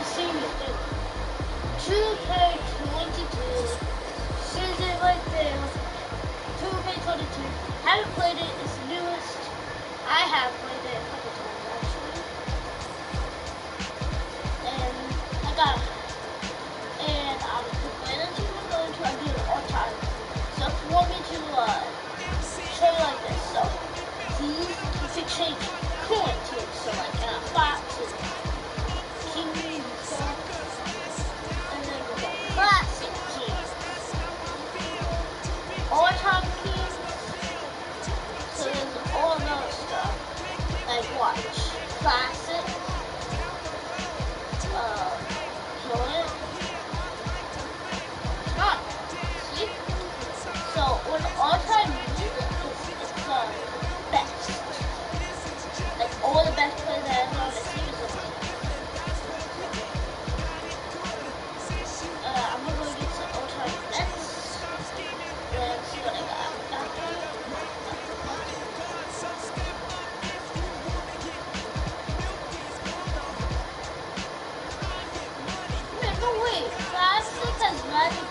haven't seen it, dude. 2K22 season right there. 2K22. Haven't played it. It's the newest. I have played it a couple times actually. And I got. And I'm going to do it all time. So if you want me to show you like this, so these you can change coin teams. So like Fox and King and stuff. And then we got classic teams. All time teams. So there's all another stuff. Like watch. Classic. Kill it. See? So when all-time music is the best. Like all the best players that I know on the team is like I'm gonna go get some all-time bets. Let's see what I got. Man, no way. Classic has Magic.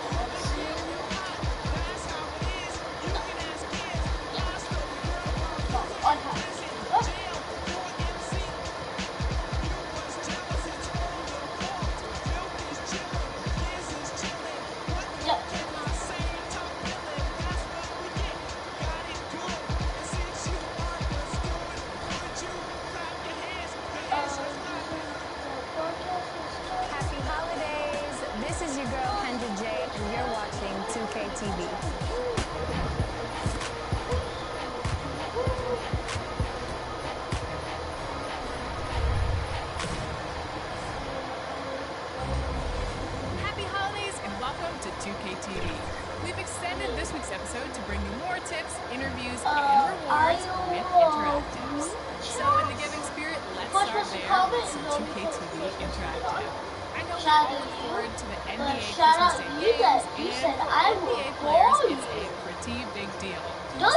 We've extended this week's episode to bring you more tips, interviews, and rewards with interactives. So in the giving spirit, let's start there with some 2KTV Interactive. I know we're all looking forward to the NBA Christmas Day games, and for NBA players, it's a pretty big deal. So,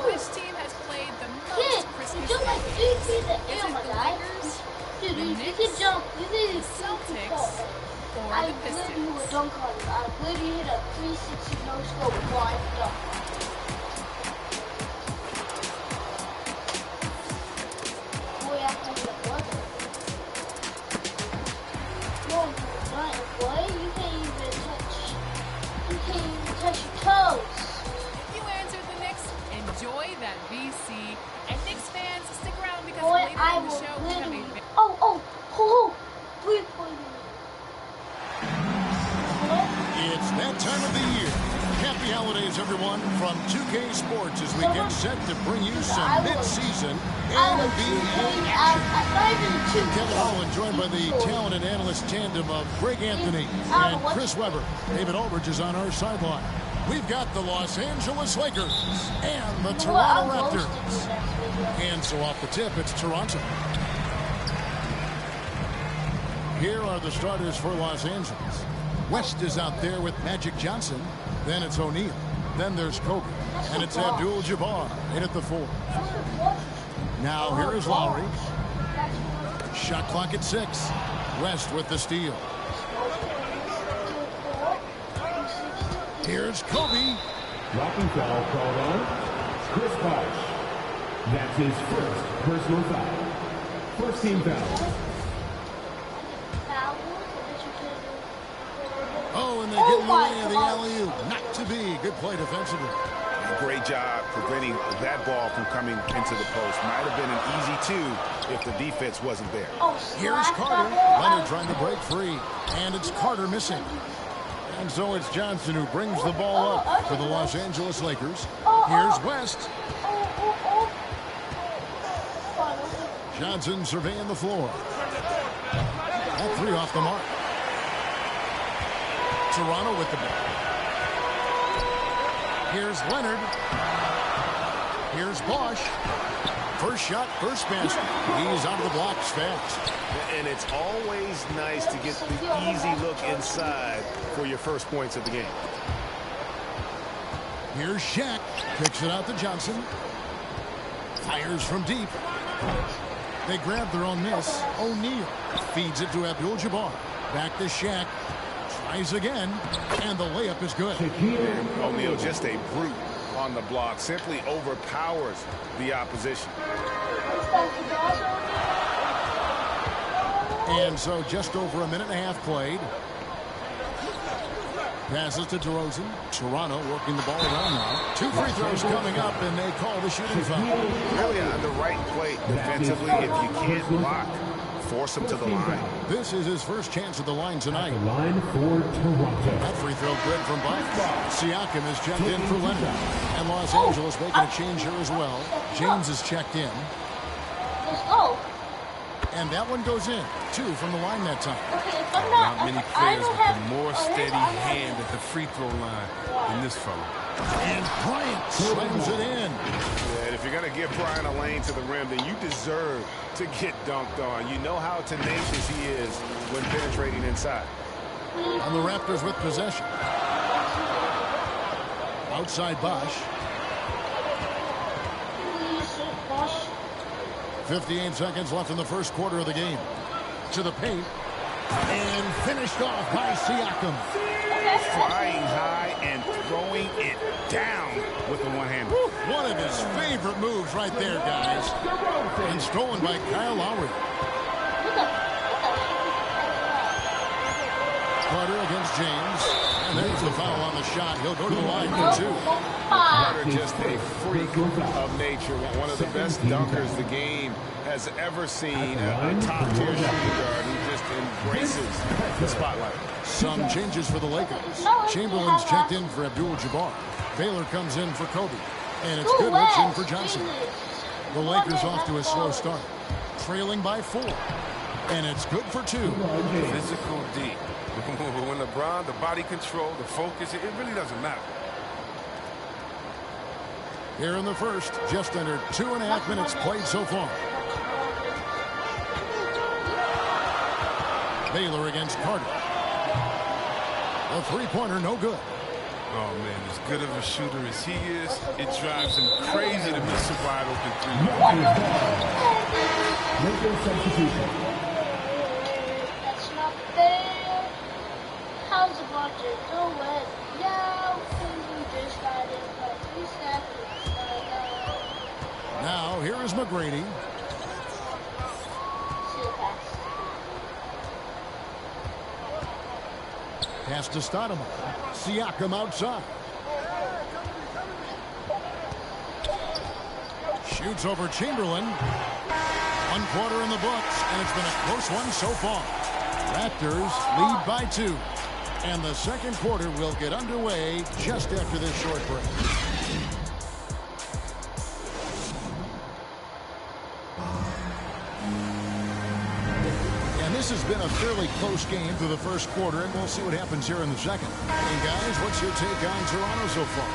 which team has played the most Christmas Day games? Is it the Lakers, the Knicks, the Celtics, or the Pistons? I literally hit a 360 no-scope wide dunk. Boy, I can hit a buzzer. No, boy, you can't even touch your toes. You answered the Knicks. Enjoy that VC. And Knicks fans, stick around because boy, later in the show we have a... Oh, 3-pointer. It's that time of the year. Happy holidays, everyone, from 2K Sports as we get set to bring you some mid-season NBA action. Kevin Holland joined by the talented analyst tandem of Greg Anthony and Chris Webber. David Aldridge is on our sideline. We've got the Los Angeles Lakers and the Toronto Raptors. And so off the tip, it's Toronto. Here are the starters for Los Angeles. West is out there with Magic Johnson. Then it's O'Neal. Then there's Kobe. And it's Abdul-Jabbar in at the 4. Now here is Lowry. Shot clock at 6. West with the steal. Here's Kobe. Blocking foul called on Chris Bosh. That's his first personal foul. First team foul. Oh, and they get in the way of the alley-oop. Not to be. Good play defensively. A great job preventing that ball from coming into the post. Might have been an easy 2 if the defense wasn't there. Here's Carter. Leonard trying to break free. And it's Carter missing. And so it's Johnson who brings the ball up for the Los Angeles Lakers. Here's West. Johnson surveying the floor. That 3 off the mark. Toronto with the ball. Here's Leonard. Here's Bosh. First shot, first basket. He's out of the blocks fast. And it's always nice to get the easy look inside for your first points of the game. Here's Shaq. Kicks it out to Johnson. Fires from deep. They grab their own miss. O'Neal feeds it to Abdul-Jabbar. Back to Shaq. Tries again. And the layup is good. O'Neal, just a brute on the block. Simply overpowers the opposition. And so just over a minute and a half played. Passes to DeRozan. Toronto working the ball around now. 2 free throws coming up, and they call the shooting foul. Really the right play defensively. If you can't block, force him to the line. This is his first chance at the line tonight. The line for Toronto. That free throw good from Buck. Siakam is checked in for Leonard. And Los Angeles making a change here as well. James is checked in. Let's go. And that one goes in. 2 from the line that time. Okay, if I'm Not many players with a more steady hand at the free throw line than this fella. And Bryant slams it in. Yeah, if you're going to give Bryant a lane to the rim, then you deserve to get dunked on. You know how tenacious he is when penetrating inside. And the Raptors with possession. Outside Bosch. 58 seconds left in the first quarter of the game. To the paint. And finished off by Siakam. Flying high and throwing it down with the one-hander. One of his favorite moves right there, guys. And stolen by Kyle Lowry. Carter against James. And there's the foul on the shot. He'll go to the line for 2. Carter just a freak of nature. One of the best dunkers the game has ever seen. A top-tier shooting guard who just embraces the spotlight. Some changes for the Lakers. Chamberlain's checked in for Abdul-Jabbar. Baylor comes in for Kobe. And it's Goodrich in for Johnson. The Lakers off to a slow start. Trailing by 4. And it's good for 2. Physical D. When LeBron, the body control, the focus, it really doesn't matter. Here in the first, just under 2.5 minutes played so far. Baylor against Carter. A three-pointer, no good. Oh, man, as good of a shooter as he is, it drives him crazy to miss a wide open 3. Lakers substitution. That's not fair. How's about to do it now? You just got it for 3 seconds. Now, here is McGrady. See the pass. Pass to Stoudemire. Siakam outside. Shoots over Chamberlain. 1 quarter in the books, and it's been a close one so far. Raptors lead by 2. And the second quarter will get underway just after this short break. And this has been a fairly close game through the first quarter, and we'll see what happens here in the second. And guys, what's your take on Toronto so far?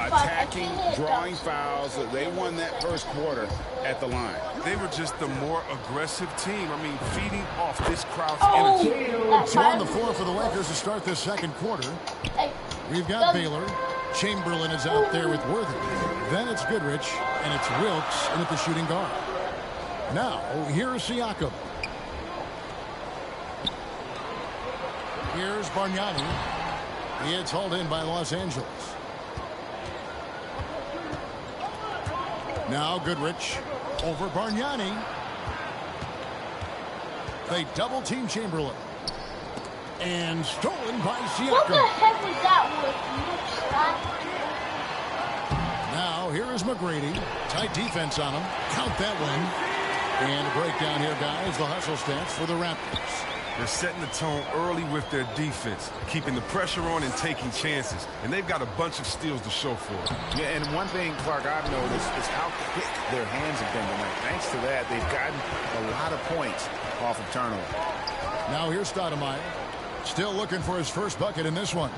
Attacking, drawing fouls. They won that first quarter at the line. They were just the more aggressive team. I mean, feeding off this crowd's Oh, energy. So on the floor for the Lakers to start this second quarter, Hey, we've got Baylor. Chamberlain is out there with Worthy. Then it's Goodrich, and it's Wilkes in at the shooting guard. Now, here is Siakam. Here's Bargnani. It's hauled in by Los Angeles. Now Goodrich over Bargnani. They double-team Chamberlain. And stolen by what the Siakam. heck was that with? Now here is McGrady. Tight defense on him. Count that one. And a breakdown here, guys. The hustle stats for the Raptors. They're setting the tone early with their defense, keeping the pressure on and taking chances. And they've got a bunch of steals to show for it. Yeah, and one thing, Clark, I've noticed is how quick their hands have been tonight. Thanks to that, they've gotten a lot of points off of turnover. Now here's Stoudemire. Still looking for his first bucket in this one.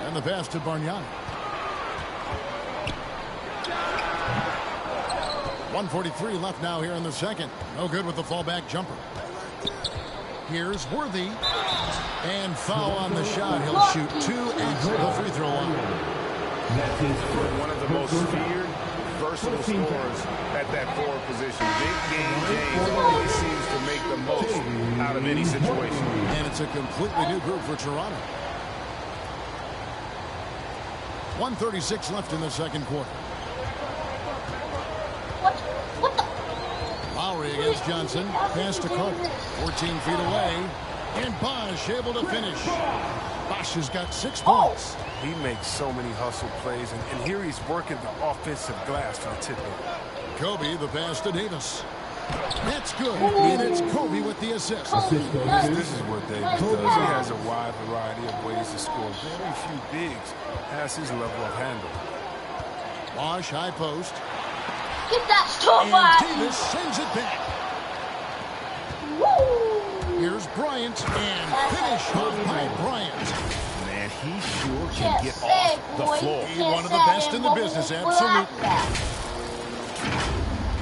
And the pass to Bargnani. 1:43 left now here in the second. No good with the fallback jumper. Here's Worthy. And foul on the shot. He'll shoot 2 at the free throw line. That's his first. One of the most feared versatile scorers at that forward position. Big game James always seems to make the most out of any situation. And it's a completely new group for Toronto. 1:36 left in the second quarter. What the? Lowry against Johnson. Pass to Carter. 14 feet away. And Bosch able to finish. Bosch has got 6 points. He makes so many hustle plays, and here he's working the offensive glass for the tip-in. Kobe, the pass to Davis. That's good. And it's Kobe with the assist. This is what Davis does. He has a wide variety of ways to score. Very few bigs has his level of handle. Bosch, high post. Get that stuff And out. Davis sends it back. Here's Bryant, and finish off by Bryant. Man, he sure can get off the floor. He's one of the best in the business, absolutely.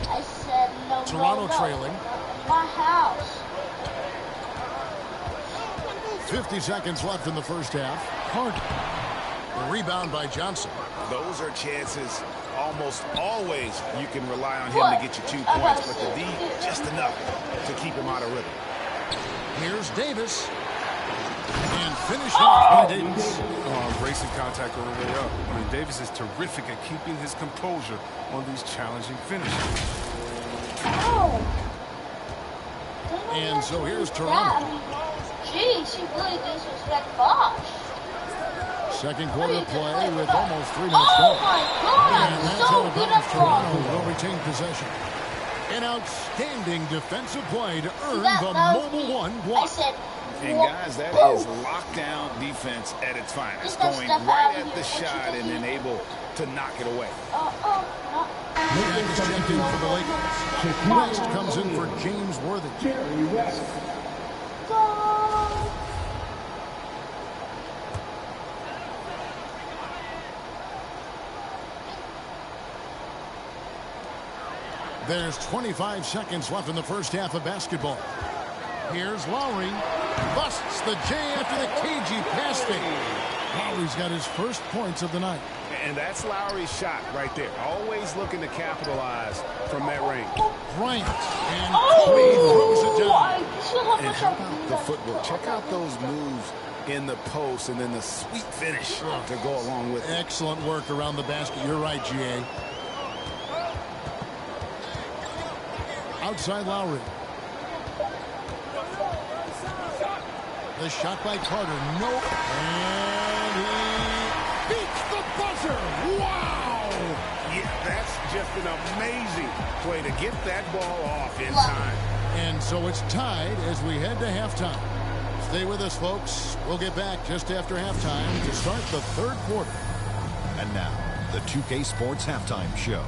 I said no. Toronto trailing. My house. 50 seconds left in the first half. Carter. The rebound by Johnson. Those are chances almost always you can rely on him to get you 2 points, but the D, just enough to keep him out of rhythm. Here's Davis. And finish off by Davis. Racing contact on the way up. I mean, Davis is terrific at keeping his composure on these challenging finishes. Oh. And so here's Toronto. Jeez, he really disrespect Bosch. Second quarter play with almost 3 minutes Oh gone. my God! And that's So out of good bounds. at Toronto ball. will retain possession. An outstanding defensive play to earn That the was Mobile me. One I block. said, And guys, that is lockdown defense at its finest. Get that Going stuff out right of at here. the What you shot and thinking? then able to knock it away. no. Jack is checked in for the Lakers. West comes in for James Worthy. Jerry West. Go. There's 25 seconds left in the first half of basketball. Here's Lowry. Busts the J after the cagey pass fake. Lowry's got his first points of the night. And that's Lowry's shot right there. Always looking to capitalize from that range. Bryant. And Kobe throws it down. And how about the footwork? Check out those moves in the post and then the sweet finish to go along with it. Excellent work around the basket. You're right, G.A. Outside Lowry. The shot by Carter. Nope. And he beats the buzzer. Wow! Yeah, that's just an amazing play to get that ball off in time. And so it's tied as we head to halftime. Stay with us, folks. We'll get back just after halftime to start the third quarter. And now, the 2K Sports Halftime Show.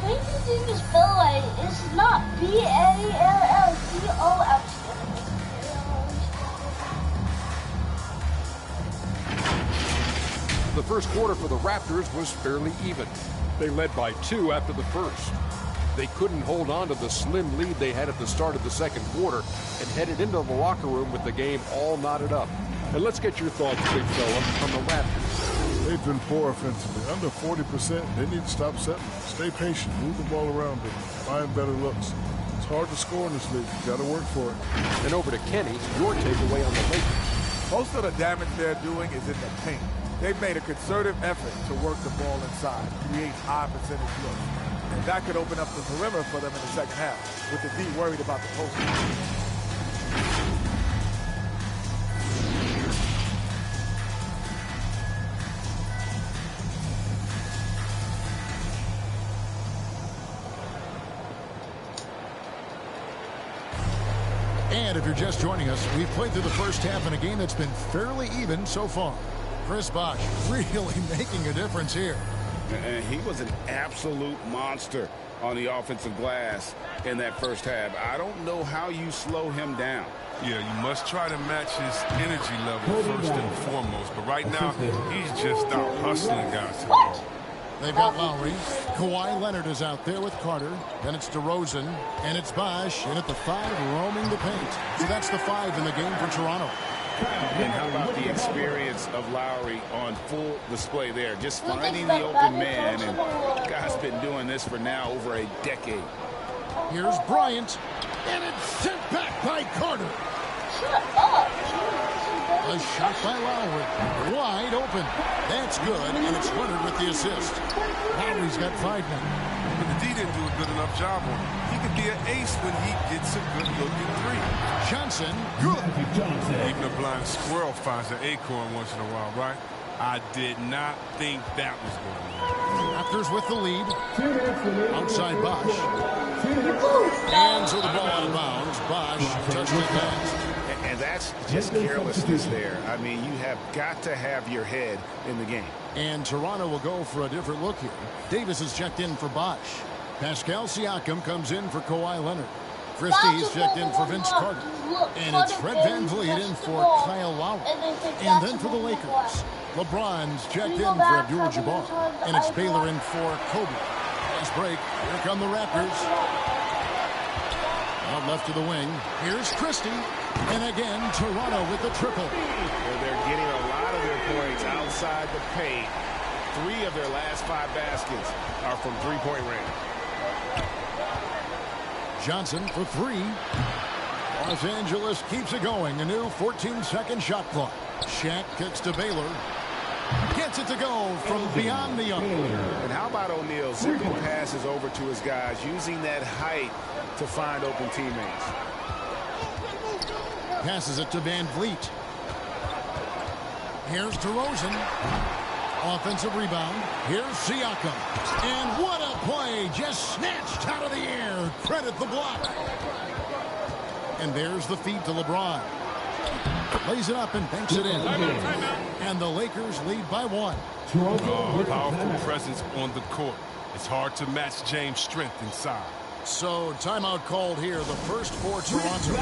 Maybe this spell is not B-A-L-L-C-O-X. The first quarter for the Raptors was fairly even. They led by 2 after the first. They couldn't hold on to the slim lead they had at the start of the second quarter and headed into the locker room with the game all knotted up. And let's get your thoughts, big fella, on the Raptors. They've been poor offensively, under 40%. They need to stop settling. Stay patient, move the ball around, and find better looks. It's hard to score in this league. You got to work for it. And over to Kenny, your takeaway on the Lakers. Most of the damage they're doing is in the paint. They've made a concerted effort to work the ball inside, create high percentage looks. And that could open up the perimeter for them in the second half, with the D worried about the post. And if you're just joining us, we've played through the first half in a game that's been fairly even so far. Chris Bosh really making a difference here. And he was an absolute monster on the offensive glass in that first half. I don't know how you slow him down. Yeah, you must try to match his energy level first and foremost. But right now, he's just out hustling guys to the ball. They've got Lowry. Kawhi Leonard is out there with Carter. Then it's DeRozan. And it's Bosh in at the 5, roaming the paint. So that's the 5 in the game for Toronto. And how about the experience of Lowry on full display there? Just finding the open man, and guy's been doing this for now over a decade. Here's Bryant, and it's sent back by Carter. Shut up. A shot by Lowry, wide open. That's good, and it's Leonard with the assist. Lowry's got 5 now. But the D didn't do a good enough job on him. He could be an ace when he gets a good looking 3. Johnson, good. Even a blind squirrel finds an acorn once in a while, right? I did not think that was going to happen. Raptors with the lead. Outside Bosch. And so the ball out of bounds. Bosch touched it fast. And that's just carelessness there. I mean, you have got to have your head in the game. And Toronto will go for a different look here. Davis is checked in for Bosch. Pascal Siakam comes in for Kawhi Leonard. Christie's checked in for Vince Carter. And it's Fred VanVleet in for Kyle Lowry. And then for the Lakers, LeBron's checked in for Abdul-Jabbar. And it's Baylor in for Kobe. Nice break. Here come the Raptors. Out left to the wing. Here's Christie. And again, Toronto with the triple. Well, they're getting a lot of their points outside the paint. 3 of their last 5 baskets are from three-point range. Johnson for 3. Los Angeles keeps it going. A new 14-second shot clock. Shaq kicks to Baylor. Gets it to go from beyond the arc. And how about O'Neal zipping passes over to his guys, using that height to find open teammates. Passes it to VanVleet. Here's DeRozan. Offensive rebound. Here's Siakam. And what a play. Just snatched out of the air. Credit the block. And there's the feed to LeBron. Lays it up and banks it in. And the Lakers lead by 1. Powerful presence on the court. It's hard to match James' strength inside. So timeout called here. The first for Toronto.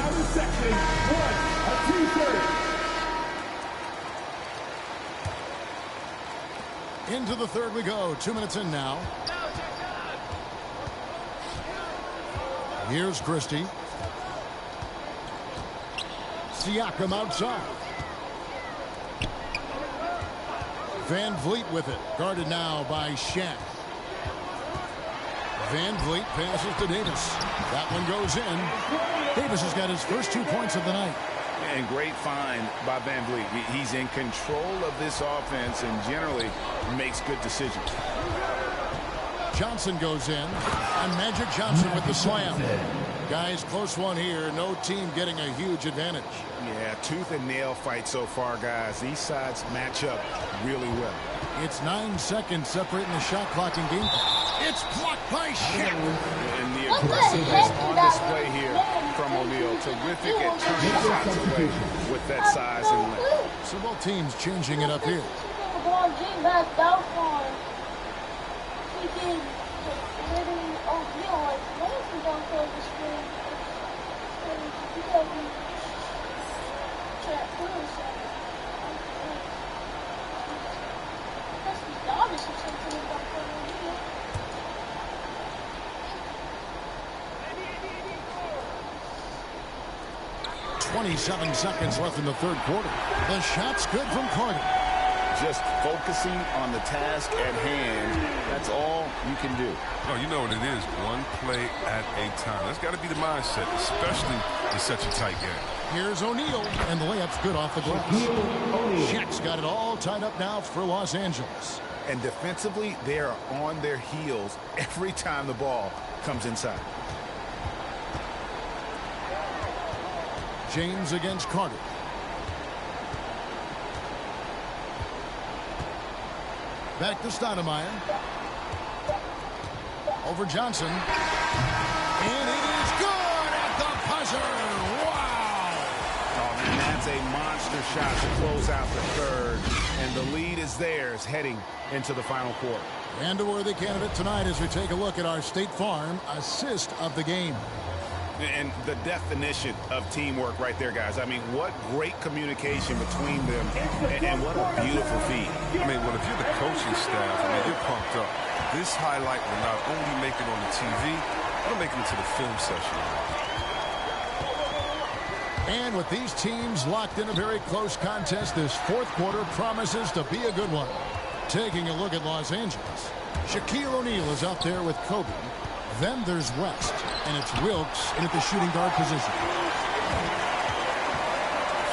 Into the third we go. 2 minutes in now. Here's Christie. Siakam outside. VanVleet with it. Guarded now by Shaq. VanVleet passes to Davis. That one goes in. Davis has got his first 2 points of the night. And great find by VanVleet. He's in control of this offense and generally makes good decisions. Johnson goes in. And Magic Johnson with the slam. Guys, close one here. No team getting a huge advantage. Yeah, tooth and nail fight so far, guys. These sides match up really well. It's 9 seconds separating the shot clock and game. It's blocked by Shaq. And the aggressiveness on display here from O'Neal. Terrific at turning shots away with that size and length. So both teams changing it up here. .27 seconds left in the third quarter. The shot's good from Carter. Just focusing on the task at hand. That's all you can do. Oh, you know what it is. One play at a time. That's got to be the mindset, especially in such a tight game. Here's O'Neal, and the layup's good off the glass. Shaq's got it all tied up now for Los Angeles. And defensively, they are on their heels every time the ball comes inside. James against Carter. Back to Stoudemire. Over Johnson. And it is good at the buzzer. Wow! Oh, man, that's a monster shot to close out the third. And the lead is theirs heading into the final quarter. And a worthy candidate tonight as we take a look at our State Farm assist of the game. And the definition of teamwork right there, guys. I mean, what great communication between them, and what a beautiful feed. I mean, well, if you're the coaching staff, I mean, you're pumped up. This highlight will not only make it on the TV, it'll make it into the film session. And with these teams locked in a very close contest, this fourth quarter promises to be a good one. Taking a look at Los Angeles, Shaquille O'Neal is out there with Kobe. Then there's West, and it's Wilkes in at the shooting guard position.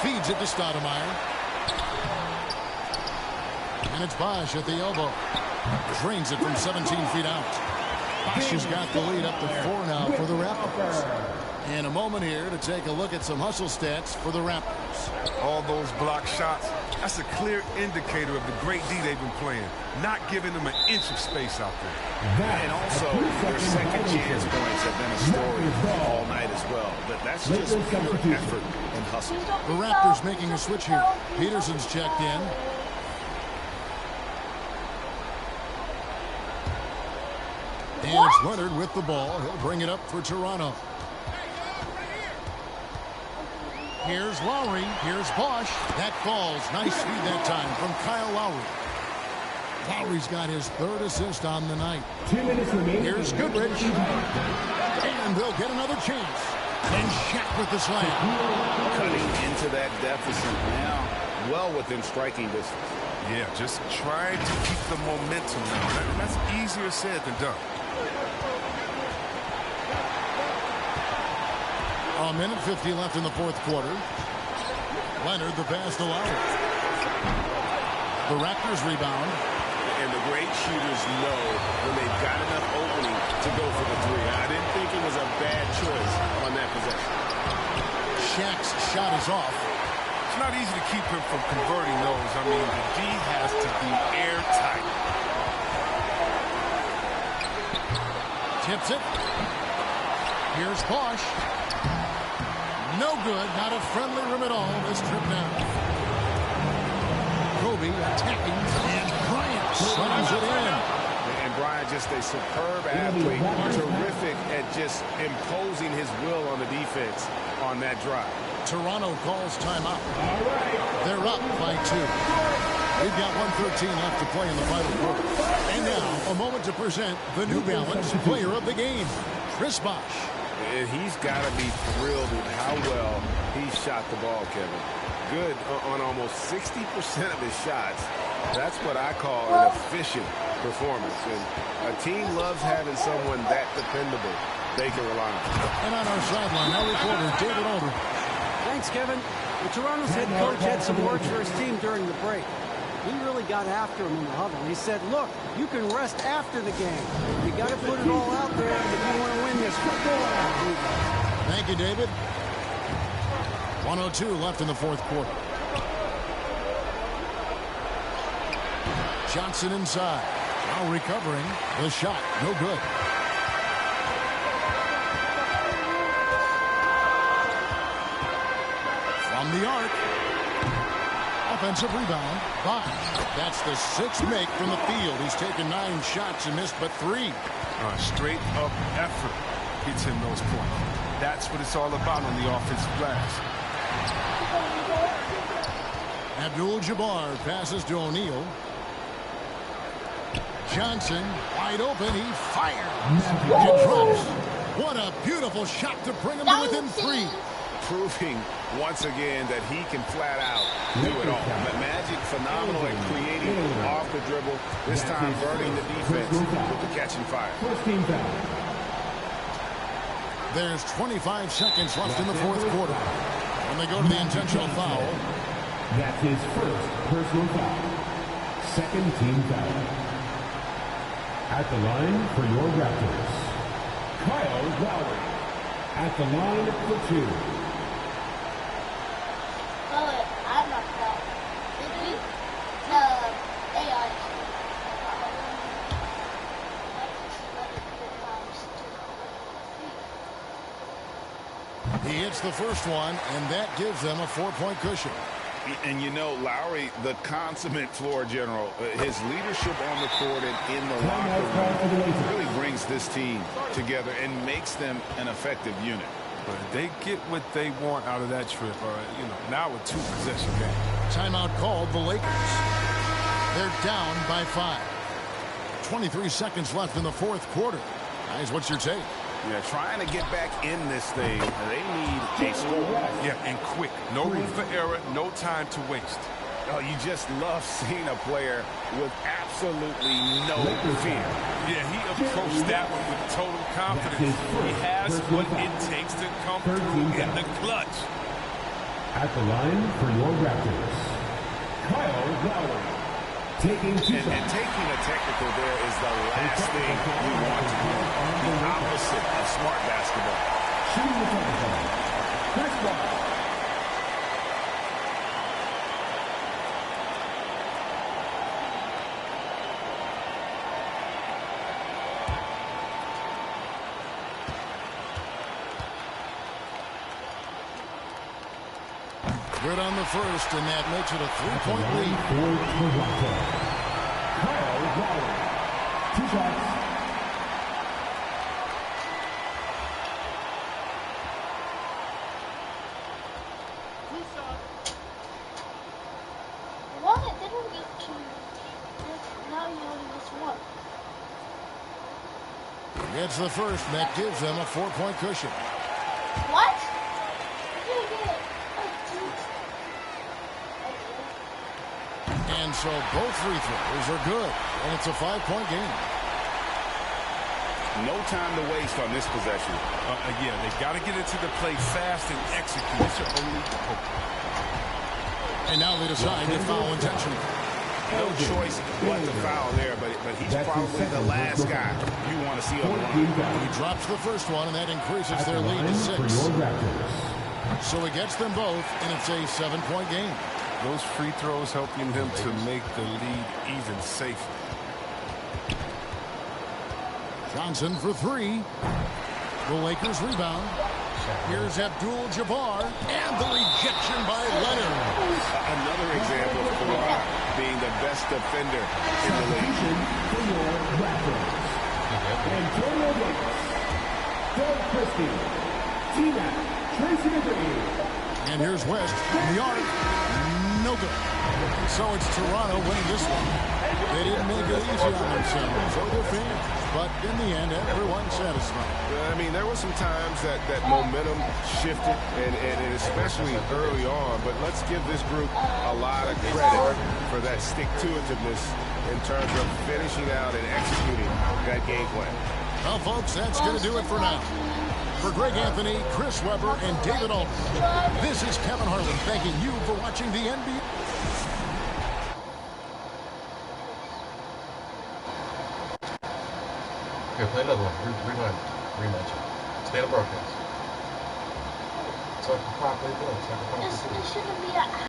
Feeds it to Stoudemire. And it's Bosch at the elbow. Drains it from 17 feet out. Bosch has got the lead up to 4 now for the Raptors. And a moment here to take a look at some hustle stats for the Raptors. All those block shots, that's a clear indicator of the great D they've been playing. Not giving them an inch of space out there. And also, their second chance points have been a story all night as well. But that's just pure effort and hustle. The Raptors making a switch here. Peterson's checked in. And it's Leonard with the ball. He'll bring it up for Toronto. Here's Lowry. Here's Bosch. That falls. Nice feed that time from Kyle Lowry. Lowry's got his 3rd assist on the night. 2 minutes remaining. Here's Goodrich. And they'll get another chance. And Shaq with the slam. Cutting into that deficit now. Well within striking distance. Yeah, just try to keep the momentum now. That's easier said than done. A minute 50 left in the fourth quarter. Leonard the pass to Lowry. The Raptors rebound. And the great shooters know when they've got enough opening to go for the 3. I didn't think it was a bad choice on that possession. Shaq's shot is off. It's not easy to keep him from converting those. I mean, the D has to be airtight. Tips it. Here's Bosch. No good. Not a friendly rim at all this trip now. Kobe attacking. And Bryant slams it in. And Bryant just a superb athlete. Terrific at just imposing his will on the defense on that drive. Toronto calls timeout. They're up by 2. We've got 1:13 left to play in the final quarter. And now, a moment to present the New Balance Player of the Game, Chris Bosch. And he's got to be thrilled with how well he shot the ball, Kevin. Good on almost 60% of his shots. That's what I call an efficient performance. And a team loves having someone that dependable they can rely on. And on our sideline, our reporter, David Alder. Thanks, Kevin. The Toronto's head coach had some words for his team during the break. He really got after him in the huddle. He said, look, you can rest after the game. You got to put it all out there if you want to win this football. Thank you, David. 1:02 left in the fourth quarter. Johnson inside. Now recovering. The shot, no good. From the arc. Offensive rebound. Bosch. That's the 6th make from the field. He's taken 9 shots and missed but 3. Straight up effort gets him those points. That's what it's all about on the offensive glass. Abdul-Jabbar passes to O'Neal. Johnson wide open. He fires. It drops. What a beautiful shot to bring him to within 3. Proving once again that he can flat out do it all. But Magic phenomenal at creating off the dribble. This time burning the defense with the catch and fire. There's 25 seconds left in the fourth quarter. When they go to the intentional foul. That's his first personal foul. Second team foul. At the line for your Raptors, Kyle Lowry. At the line for 2. I'm not that. AI. He hits the first one, and that gives them a 4-point cushion. And you know, Lowry, the consummate floor general, his leadership on the court and in the locker room really brings this team together and makes them an effective unit. But they get what they want out of that trip, now with 2 possession game. Timeout called the Lakers. They're down by 5. 23 seconds left in the fourth quarter. Guys, what's your take? Yeah, trying to get back in this thing. They need a score. Yeah, and quick. No room for error, no time to waste. Oh, you just love seeing a player with absolutely no fear. Yeah, he approached that one with total confidence. He has what it takes to come through in the clutch. At the line for your Raptors, Kyle Lowry. And taking a technical there is the last thing we want to do. The opposite of smart basketball. Shooting the technical. Next one. Good on the first, and that makes it a 3-point lead. For Toronto, Kyle Lowry. 2 shots. Why? They don't get to. Now you only miss one. Gets the first, and that gives them a 4-point cushion. What? And so both free throws are good, and it's a 5-point game. No time to waste on this possession. Yeah, they've got to get into the play fast and execute. It's your only hope. And now they decide to foul intentionally. No choice but to foul there, but he's probably the last guy you want to see on the line. He drops the first one, and that increases their lead to 6. So he gets them both, and it's a 7-point game. Those free throws helping them to make the lead even safer. Johnson for 3. The Lakers rebound. Here's Abdul-Jabbar, and the rejection by Leonard. Another example of Kawhi being the best defender in the league. Antonio Davis, Doug Christie, T-Mac, Tracy McGrady. And here's West in the arc. No good. So it's Toronto winning this one. They didn't make it easy on themselves or their fans, but in the end, everyone's satisfied. I mean, there were some times that momentum shifted, and especially early on, but let's give this group a lot of credit for that stick-to-itiveness in terms of finishing out and executing that game plan. Well, folks, that's going to do it for now. For Greg Anthony, Chris Webber, and David Altman, this is Kevin Harlan thanking you for watching the NBA. Okay, play another one. Rematch. Stay on the broadcast. So I can properly do it. This shouldn't be a